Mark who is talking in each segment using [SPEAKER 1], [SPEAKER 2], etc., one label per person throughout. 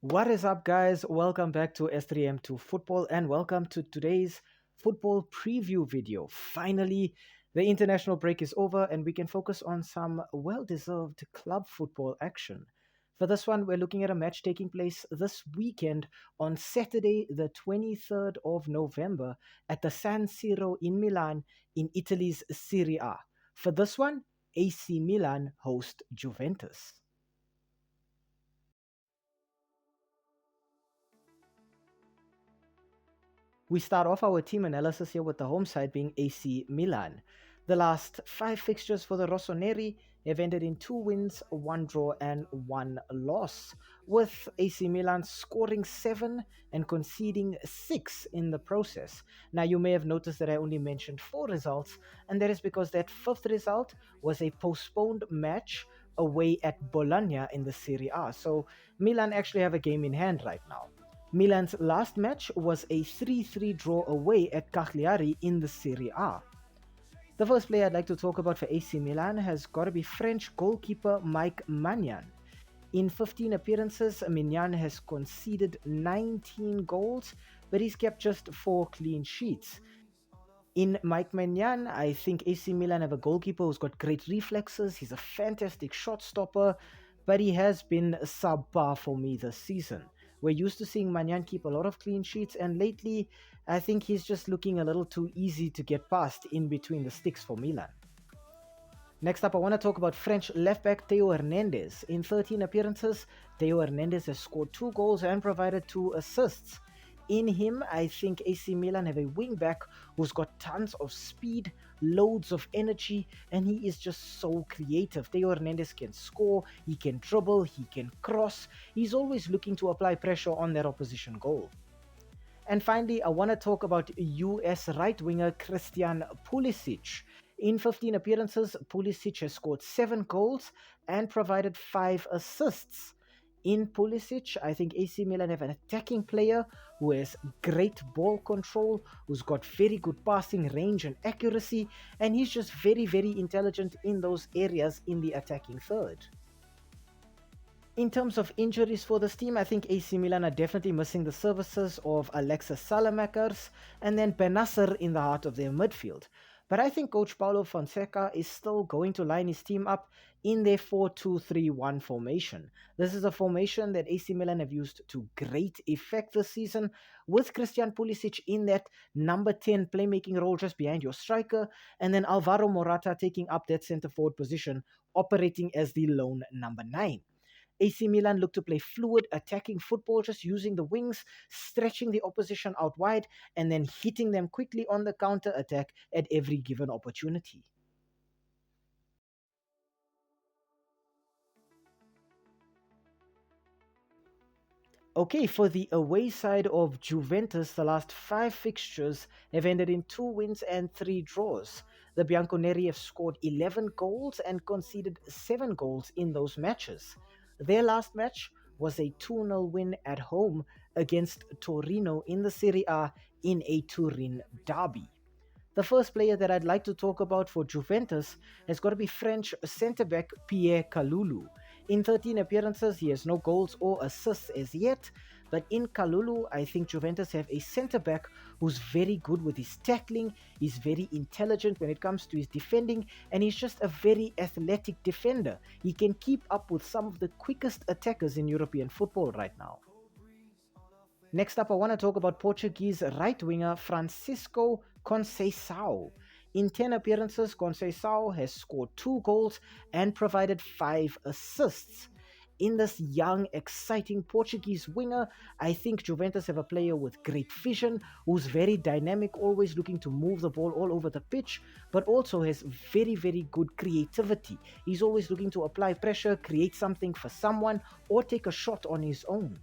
[SPEAKER 1] What is up, guys? Welcome back to S3M2 Football and welcome to today's football preview video. Finally, the international break is over and we can focus on some well deserved club football action. For this one, we're looking at a match taking place this weekend on Saturday, the 23rd of November, at the San Siro in Milan in Italy's Serie A. For this one, AC Milan host Juventus. We start off our team analysis here with the home side being AC Milan. The last five fixtures for the Rossoneri have ended in 2 wins, 1 draw, and 1 loss, with AC Milan scoring 7 and conceding 6 in the process. Now, you may have noticed that I only mentioned 4 results, and that is because that fifth result was a postponed match away at Bologna in the Serie A. So, Milan actually have a game in hand right now. Milan's last match was a 3-3 draw away at Cagliari in the Serie A. The first player I'd like to talk about for AC Milan has got to be French goalkeeper Mike Maignan. In 15 appearances, Maignan has conceded 19 goals, but he's kept just 4 clean sheets. In Mike Maignan, I think AC Milan have a goalkeeper who's got great reflexes, he's a fantastic shot stopper, but he has been subpar for me this season. We're used to seeing Maignan keep a lot of clean sheets, and lately, I think he's just looking a little too easy to get past in between the sticks for Milan. Next up, I want to talk about French left-back Theo Hernandez. In 13 appearances, Theo Hernandez has scored 2 goals and provided 2 assists. In him, I think AC Milan have a wing-back who's got tons of speed, loads of energy, and he is just so creative. Theo Hernandez can score, he can dribble, he can cross. He's always looking to apply pressure on that opposition goal. And finally, I want to talk about US right winger Christian Pulisic. In 15 appearances, Pulisic has scored 7 goals and provided 5 assists. In Pulisic, I think AC Milan have an attacking player who has great ball control, who's got very good passing range and accuracy, and he's just very, very intelligent in those areas in the attacking third. In terms of injuries for this team, I think AC Milan are definitely missing the services of Alexis Salamakers and then Benasser in the heart of their midfield. But I think Coach Paulo Fonseca is still going to line his team up in their 4-2-3-1 formation. This is a formation that AC Milan have used to great effect this season, with Christian Pulisic in that number 10 playmaking role just behind your striker, and then Alvaro Morata taking up that centre forward position, operating as the lone number 9. AC Milan look to play fluid, attacking football, just using the wings, stretching the opposition out wide, and then hitting them quickly on the counter attack at every given opportunity. Okay, for the away side of Juventus, the last 5 fixtures have ended in 2 wins and 3 draws. The Bianconeri have scored 11 goals and conceded 7 goals in those matches. Their last match was a 2-0 win at home against Torino in the Serie A in a Turin derby. The first player that I'd like to talk about for Juventus has got to be French centre-back Pierre Kalulu. In 13 appearances, he has no goals or assists as yet, but in Kalulu, I think Juventus have a centre-back who's very good with his tackling, he's very intelligent when it comes to his defending, and he's just a very athletic defender. He can keep up with some of the quickest attackers in European football right now. Next up, I want to talk about Portuguese right winger Francisco Conceição. In 10 appearances, Conceição has scored 2 goals and provided 5 assists. In this young, exciting Portuguese winger, I think Juventus have a player with great vision, who's very dynamic, always looking to move the ball all over the pitch, but also has very, very good creativity. He's always looking to apply pressure, create something for someone, or take a shot on his own.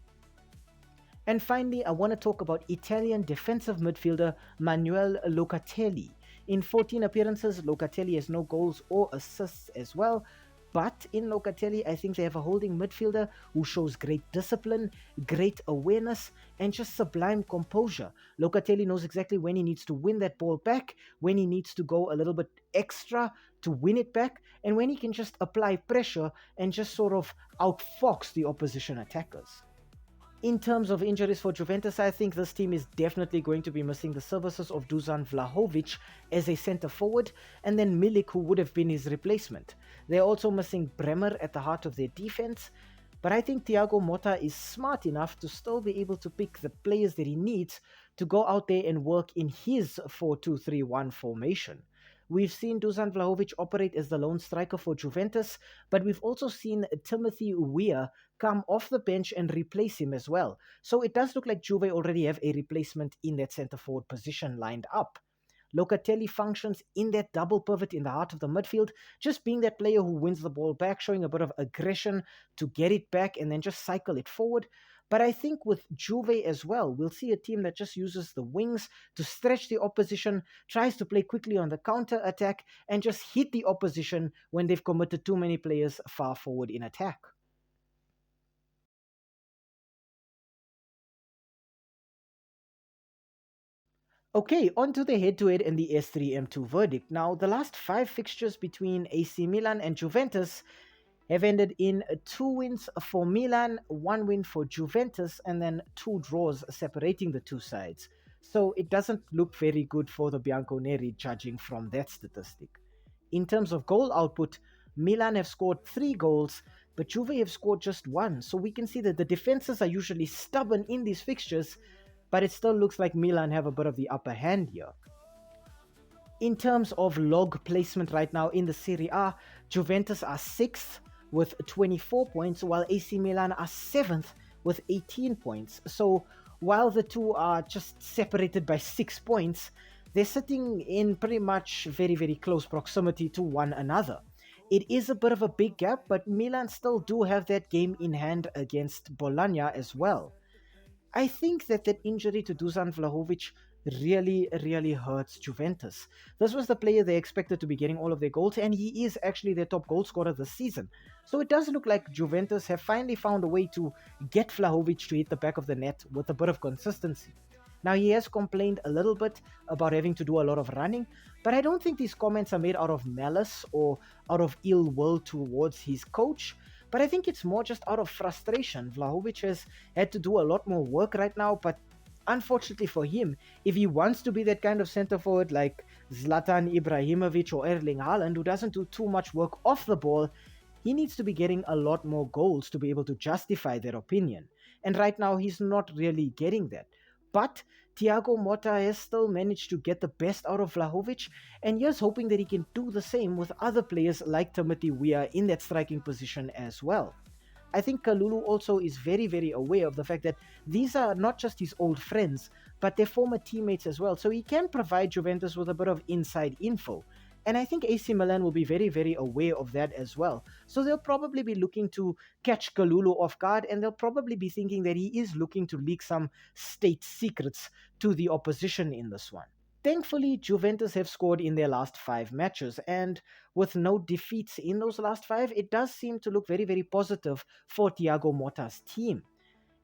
[SPEAKER 1] And finally, I want to talk about Italian defensive midfielder Manuel Locatelli. In 14 appearances, Locatelli has no goals or assists as well. But in Locatelli, I think they have a holding midfielder who shows great discipline, great awareness, and just sublime composure. Locatelli knows exactly when he needs to win that ball back, when he needs to go a little bit extra to win it back, and when he can just apply pressure and just sort of outfox the opposition attackers. In terms of injuries for Juventus, I think this team is definitely going to be missing the services of Dusan Vlahovic as a centre forward, and then Milik, who would have been his replacement. They're also missing Bremer at the heart of their defense, but I think Thiago Motta is smart enough to still be able to pick the players that he needs to go out there and work in his 4-2-3-1 formation. We've seen Dusan Vlahovic operate as the lone striker for Juventus, but we've also seen Timothy Weah come off the bench and replace him as well. So it does look like Juve already have a replacement in that centre forward position lined up. Locatelli functions in that double pivot in the heart of the midfield, just being that player who wins the ball back, showing a bit of aggression to get it back and then just cycle it forward. But I think with Juve as well, we'll see a team that just uses the wings to stretch the opposition, tries to play quickly on the counter attack, and just hit the opposition when they've committed too many players far forward in attack. Okay, on to the head-to-head and the S3M2 verdict. Now, the last five fixtures between AC Milan and Juventus have ended in two wins for Milan, one win for Juventus, and then two draws separating the two sides. So it doesn't look very good for the Bianconeri, judging from that statistic. In terms of goal output, Milan have scored three goals, but Juve have scored just one. So we can see that the defenses are usually stubborn in these fixtures, but it still looks like Milan have a bit of the upper hand here. In terms of log placement right now in the Serie A, Juventus are 6th with 24 points, while AC Milan are 7th with 18 points. So while the two are just separated by 6 points, they're sitting in pretty much very, very close proximity to one another. It is a bit of a big gap, but Milan still do have that game in hand against Bologna as well. I think that injury to Dusan Vlahovic really hurts Juventus. This was the player they expected to be getting all of their goals, and he is actually their top goal scorer this season. So it does look like Juventus have finally found a way to get Vlahovic to hit the back of the net with a bit of consistency. Now, he has complained a little bit about having to do a lot of running, but I don't think these comments are made out of malice or out of ill will towards his coach. But I think it's more just out of frustration. Vlahovic has had to do a lot more work right now, but unfortunately for him, if he wants to be that kind of centre forward like Zlatan Ibrahimovic or Erling Haaland, who doesn't do too much work off the ball, he needs to be getting a lot more goals to be able to justify their opinion. And right now, he's not really getting that. But Thiago Motta has still managed to get the best out of Vlahovic, and here's hoping that he can do the same with other players like Timothy Weah in that striking position as well. I think Kalulu also is very aware of the fact that these are not just his old friends, but their former teammates as well, so he can provide Juventus with a bit of inside info. And I think AC Milan will be very aware of that as well. So they'll probably be looking to catch Kalulu off guard, and they'll probably be thinking that he is looking to leak some state secrets to the opposition in this one. Thankfully, Juventus have scored in their last five matches, and with no defeats in those last five, it does seem to look very positive for Thiago Motta's team.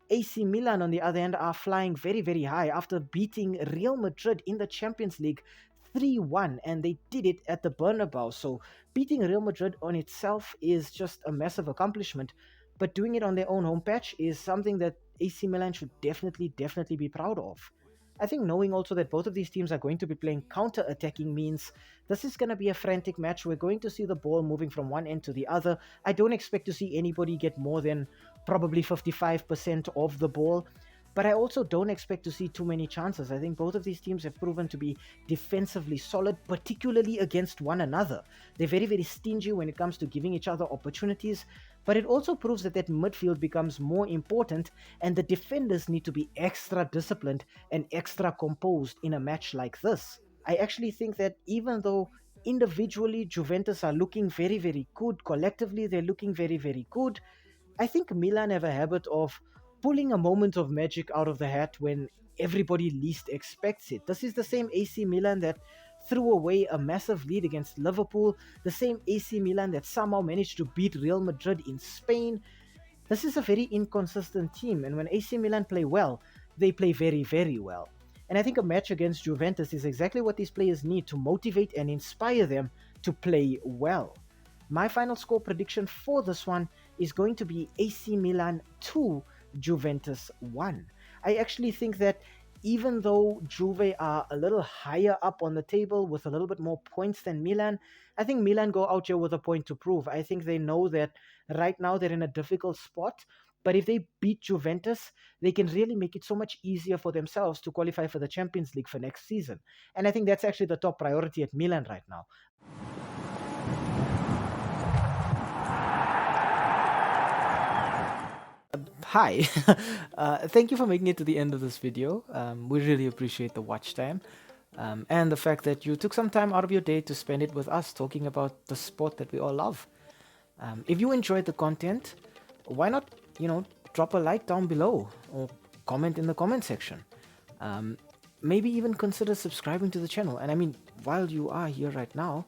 [SPEAKER 1] AC Milan, on the other hand, are flying very high after beating Real Madrid in the Champions League 3-1, and they did it at the Bernabeu. So beating Real Madrid on itself is just a massive accomplishment, but doing it on their own home patch is something that AC Milan should definitely be proud of. I think knowing also that both of these teams are going to be playing counter-attacking means this is going to be a frantic match. We're going to see the ball moving from one end to the other. I don't expect to see anybody get more than probably 55% of the ball, but I also don't expect to see too many chances. I think both of these teams have proven to be defensively solid, particularly against one another. They're very stingy when it comes to giving each other opportunities, but it also proves that midfield becomes more important, and the defenders need to be extra disciplined and extra composed in a match like this. I actually think that even though individually Juventus are looking very good, collectively they're looking very good, I think Milan have a habit of pulling a moment of magic out of the hat when everybody least expects it. This is the same AC Milan that threw away a massive lead against Liverpool, the same AC Milan that somehow managed to beat Real Madrid in Spain. This is a very inconsistent team, and when AC Milan play well, they play very well. And I think a match against Juventus is exactly what these players need to motivate and inspire them to play well. My final score prediction for this one is going to be AC Milan 2, Juventus won. I actually think that even though Juve are a little higher up on the table with a little bit more points than Milan, I think Milan go out here with a point to prove. I think they know that right now they're in a difficult spot, but if they beat Juventus, they can really make it so much easier for themselves to qualify for the Champions League for next season. And I think that's actually the top priority at Milan right now. Hi, thank you for making it to the end of this video. We really appreciate the watch time and the fact that you took some time out of your day to spend it with us talking about the sport that we all love. If you enjoyed the content, why not, drop a like down below or comment in the comment section. Maybe even consider subscribing to the channel. And I mean, while you are here right now,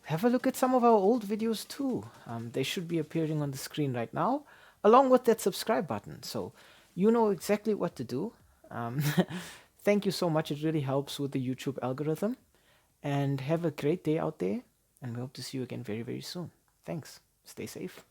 [SPEAKER 1] have a look at some of our old videos too. They should be appearing on the screen right now, along with that subscribe button. So you know exactly what to do. Thank you so much. It really helps with the YouTube algorithm. And have a great day out there. And we hope to see you again very, very soon. Thanks. Stay safe.